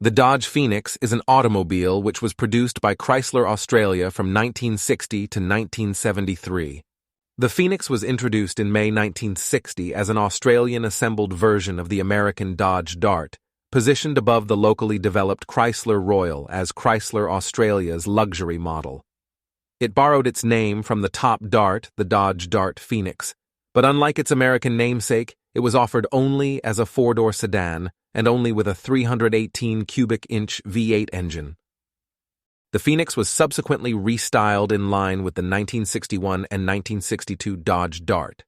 The Dodge Phoenix is an automobile which was produced by Chrysler Australia from 1960 to 1973. The Phoenix was introduced in May 1960 as an Australian-assembled version of the American Dodge Dart, positioned above the locally developed Chrysler Royal as Chrysler Australia's luxury model. It borrowed its name from the top Dart, the Dodge Dart Phoenix, but unlike its American namesake, it was offered only as a four-door sedan and only with a 318 cubic inch V8 engine. The Phoenix was subsequently restyled in line with the 1961 and 1962 Dodge Dart.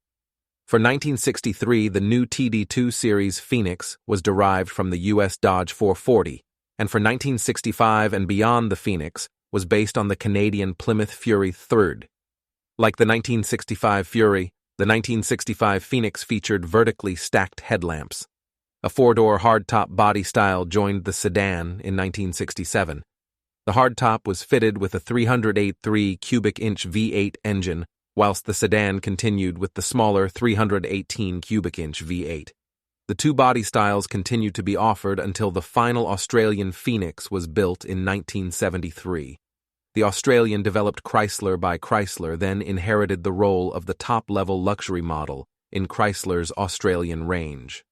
For 1963, the new TD2 series Phoenix was derived from the U.S. Dodge 440, and for 1965 and beyond, the Phoenix was based on the Canadian Plymouth Fury III. Like the 1965 Fury, the 1965 Phoenix featured vertically stacked headlamps. A four-door hardtop body style joined the sedan in 1967. The hardtop was fitted with a 308.3 cubic inch V8 engine, whilst the sedan continued with the smaller 318 cubic inch V8. The two body styles continued to be offered until the final Australian Phoenix was built in 1973. The Australian-developed Chrysler by Chrysler then inherited the role of the top-level luxury model in Chrysler's Australian range.